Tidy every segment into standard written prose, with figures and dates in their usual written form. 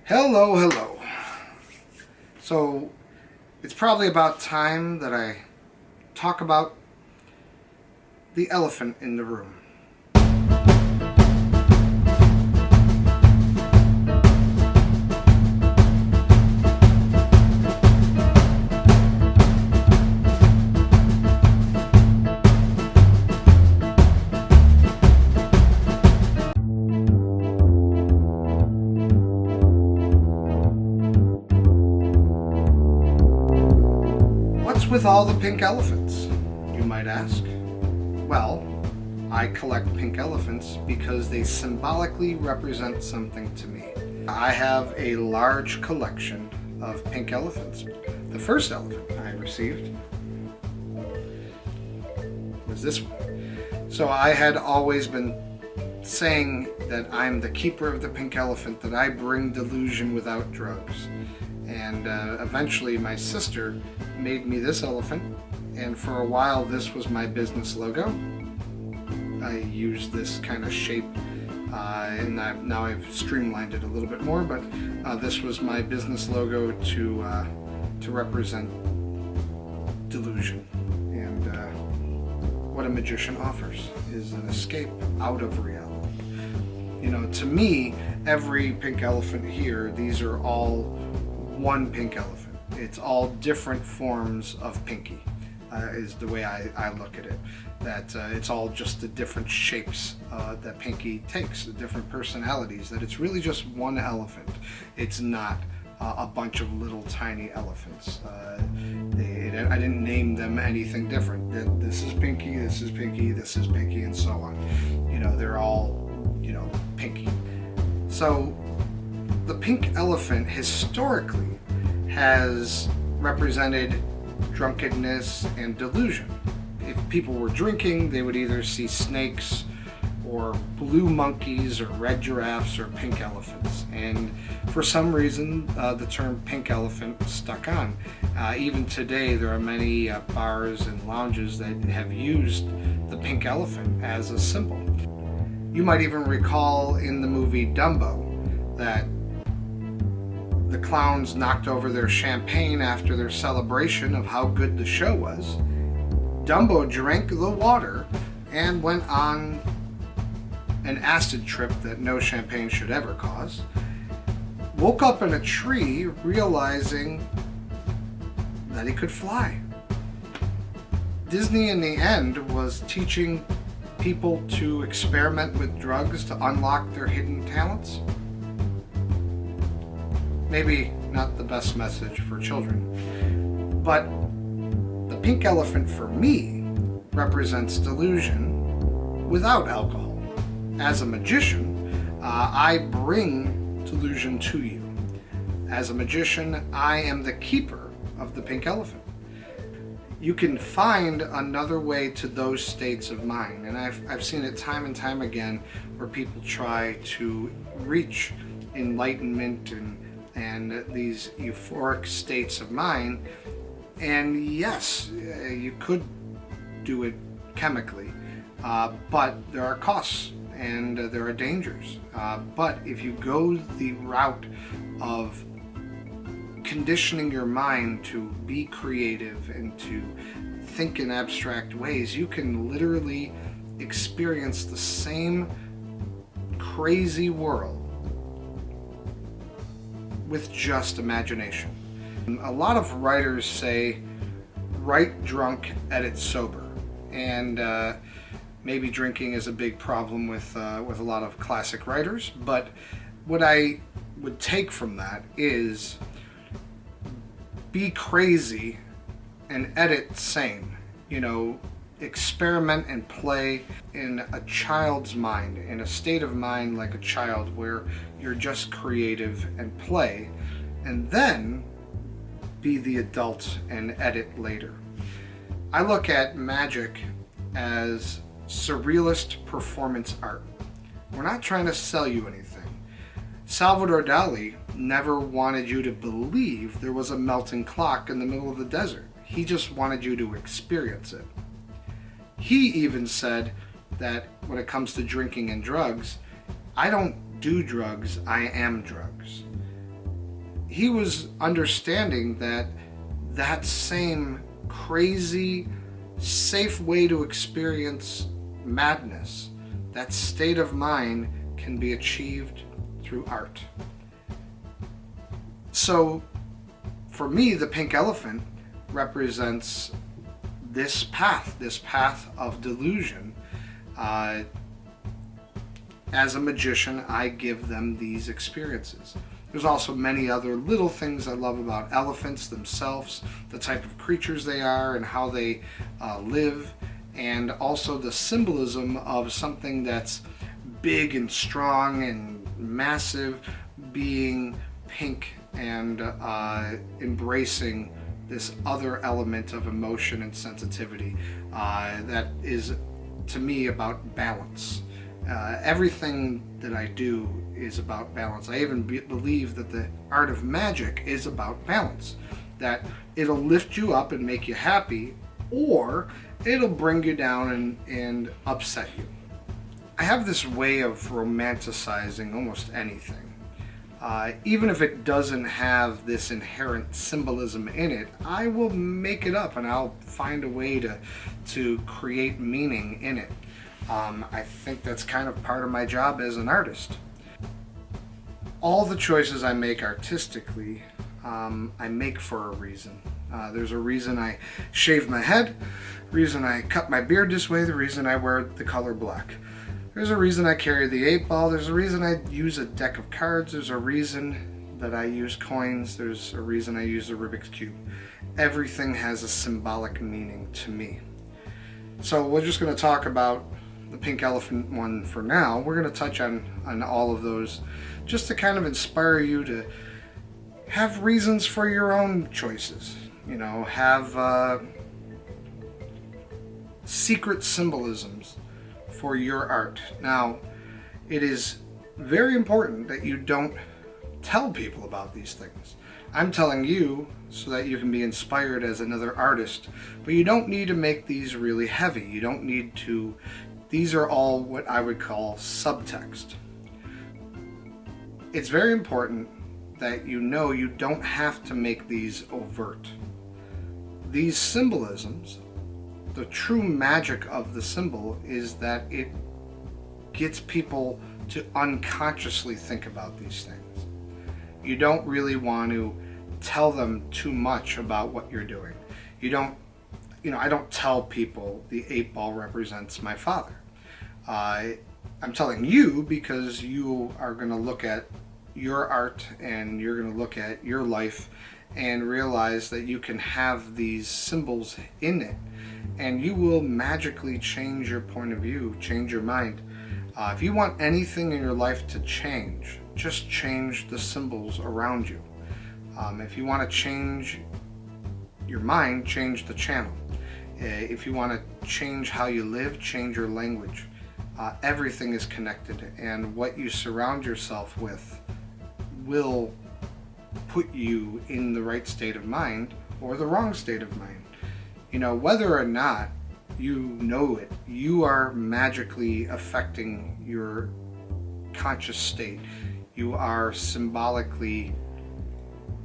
Hello, hello. So, it's probably about time that I talk about the elephant in the room. What's with all the pink elephants, you might ask? Well, I collect pink elephants because they symbolically represent something to me. I have a large collection of pink elephants. The first elephant I received was this one. So I had always been saying that I'm the keeper of the pink elephant, that I bring delusion without drugs. And eventually my sister made me this elephant, and for a while this was my business logo. I used this kind of shape, and now I've streamlined it a little bit more, but this was my business logo to represent delusion. And what a magician offers is an escape out of reality. You know, to me, every pink elephant here, these are all one pink elephant. It's all different forms of pinky, is the way I look at it. That it's all just the different shapes that pinky takes, the different personalities, that it's really just one elephant. It's not a bunch of little tiny elephants. I didn't name them anything different. This is pinky, this is pinky, this is pinky, and so on. You know, they're all, pinky. So the pink elephant historically has represented drunkenness and delusion. If people were drinking, they would either see snakes or blue monkeys or red giraffes or pink elephants. And for some reason, the term pink elephant stuck on. Even today, there are many bars and lounges that have used the pink elephant as a symbol. You might even recall in the movie Dumbo that the clowns knocked over their champagne after their celebration of how good the show was. Dumbo drank the water and went on an acid trip that no champagne should ever cause. Woke up in a tree realizing that he could fly. Disney in the end was teaching people to experiment with drugs to unlock their hidden talents. Maybe not the best message for children, but the pink elephant for me represents delusion without alcohol. As a magician, I bring delusion to you. As a magician, I am the keeper of the pink elephant. You can find another way to those states of mind, and I've seen it time and time again where people try to reach enlightenment and these euphoric states of mind. And yes, you could do it chemically, but there are costs and there are dangers. But if you go the route of conditioning your mind to be creative and to think in abstract ways, you can literally experience the same crazy world with just imagination. A lot of writers say, write drunk, edit sober. And maybe drinking is a big problem with a lot of classic writers, but what I would take from that is be crazy and edit sane. Experiment and play in a child's mind, in a state of mind like a child where you're just creative and play, and then be the adult and edit later. I look at magic as surrealist performance art. We're not trying to sell you anything. Salvador Dali never wanted you to believe there was a melting clock in the middle of the desert. He just wanted you to experience it. He even said that when it comes to drinking and drugs, I don't do drugs, I am drugs. he was understanding that that same crazy, safe way to experience madness, that state of mind, can be achieved through art. So, for me, the pink elephant represents this path of delusion. As a magician, I give them these experiences. There's also many other little things I love about elephants themselves, the type of creatures they are and how they live, and also the symbolism of something that's big and strong and massive being pink and embracing this other element of emotion and sensitivity that is, to me, about balance. Everything that I do is about balance. I even believe that the art of magic is about balance. That it'll lift you up and make you happy, or it'll bring you down and upset you. I have this way of romanticizing almost anything. Even if it doesn't have this inherent symbolism in it, I will make it up and I'll find a way to create meaning in it. I think that's kind of part of my job as an artist. All the choices I make artistically, I make for a reason. There's a reason I shave my head, reason I cut my beard this way, the reason I wear the color black. There's a reason I carry the 8-ball, there's a reason I use a deck of cards, there's a reason that I use coins, there's a reason I use a Rubik's Cube. Everything has a symbolic meaning to me. So we're just going to talk about the pink elephant one for now. We're going to touch on all of those just to kind of inspire you to have reasons for your own choices. You know, have secret symbolisms for your art. Now, it is very important that you don't tell people about these things. I'm telling you so that you can be inspired as another artist, but you don't need to make these really heavy. You don't need to. These are all what I would call subtext. It's very important that you know you don't have to make these overt. These symbolisms, the true magic of the symbol is that it gets people to unconsciously think about these things. You don't really want to tell them too much about what you're doing. I don't tell people the 8-ball represents my father. I'm telling you because you are going to look at your art and you're going to look at your life and realize that you can have these symbols in it and you will magically change your point of view, change your mind. If you want anything in your life to change, just change the symbols around you. If you want to change your mind, change the channel. If you want to change how you live, change your language. Everything is connected, and what you surround yourself with will put you in the right state of mind or the wrong state of mind. You know, whether or not you know it, you are magically affecting your conscious state. You are symbolically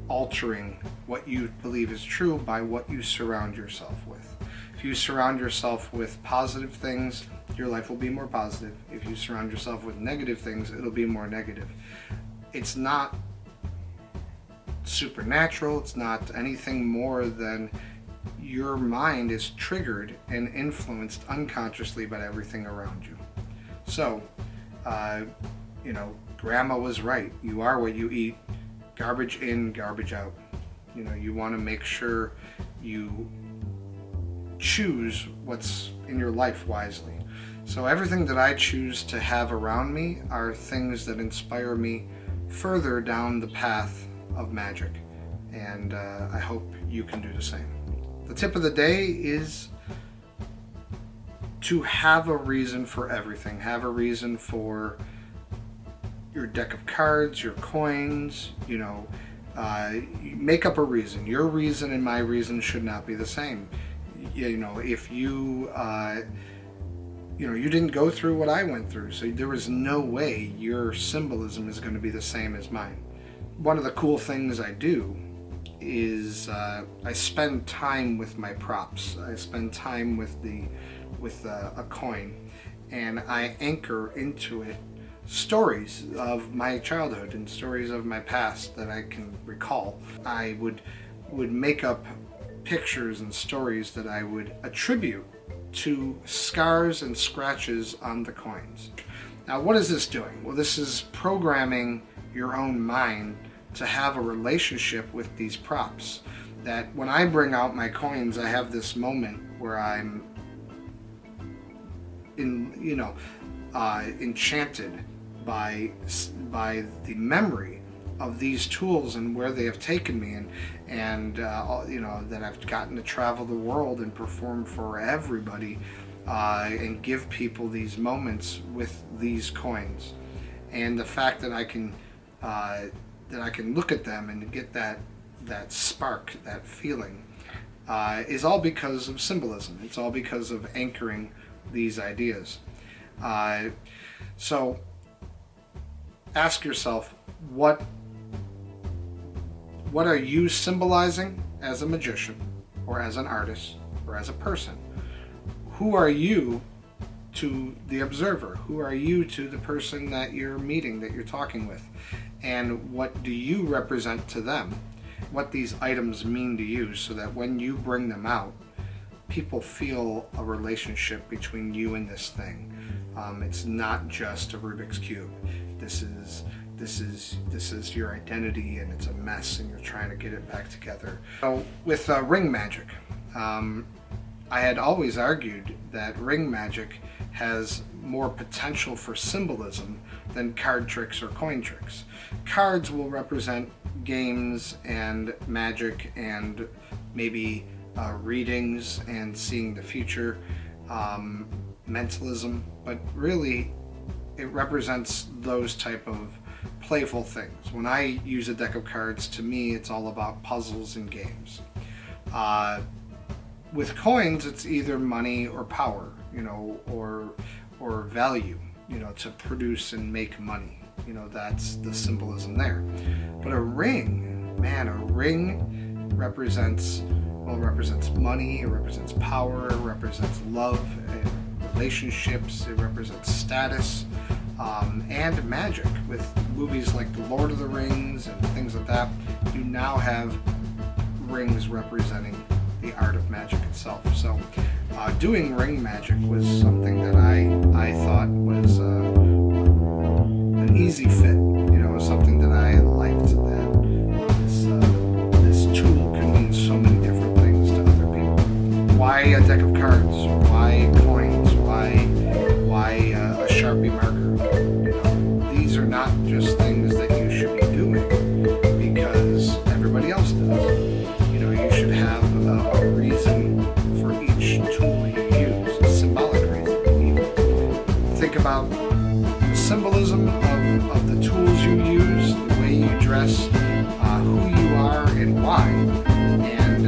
altering what you believe is true by what you surround yourself with. If you surround yourself with positive things, your life will be more positive. If you surround yourself with negative things, it'll be more negative. It's not supernatural. It's not anything more than your mind is triggered and influenced unconsciously by everything around you. So, Grandma was right. You are what you eat. Garbage in, garbage out. You want to make sure you choose what's in your life wisely. So everything that I choose to have around me are things that inspire me further down the path of magic. And I hope you can do the same. The tip of the day is to have a reason for everything. Have a reason for your deck of cards, your coins, make up a reason. Your reason and my reason should not be the same. If you didn't go through what I went through, so there was no way your symbolism is going to be the same as mine. one of the cool things I do is I spend time with my props. I spend time with a coin, and I anchor into it stories of my childhood and stories of my past that I can recall. I would make up pictures and stories that I would attribute to scars and scratches on the coins. Now, what is this doing? Well, this is programming your own mind to have a relationship with these props. That when I bring out my coins, I have this moment where I'm enchanted by the memory of these tools and where they have taken me, and that I've gotten to travel the world and perform for everybody, and give people these moments with these coins. And the fact that I can look at them and get that spark, that feeling, is all because of symbolism. It's all because of anchoring these ideas. So ask yourself, what are you symbolizing as a magician, or as an artist, or as a person? Who are you to the observer? Who are you to the person that you're meeting, that you're talking with? And what do you represent to them? What these items mean to you, so that when you bring them out, people feel a relationship between you and this thing. It's not just a Rubik's Cube. This is your identity, and it's a mess, and you're trying to get it back together. So with ring magic, I had always argued that ring magic has more potential for symbolism than card tricks or coin tricks. Cards will represent games and magic and maybe readings and seeing the future, mentalism, but really it represents those type of playful things. When I use a deck of cards, to me it's all about puzzles and games. With coins, it's either money or power, or value, to produce and make money. That's the symbolism there. But a ring represents money, it represents power, it represents love, relationships, it represents status, and magic. With movies like The Lord of the Rings and things like that, you now have rings representing the art of magic itself. So doing ring magic was something that I thought was an easy fit. Something that I liked, that this tool can mean so many different things to other people. Why a deck of cards? Why coins? Why a Sharpie marker? These are not just things that you should be doing because everybody else does. You should have a reason for each tool you use, a symbolic reason. Think about the symbolism of the tools you use, the way you dress, who you are and why, and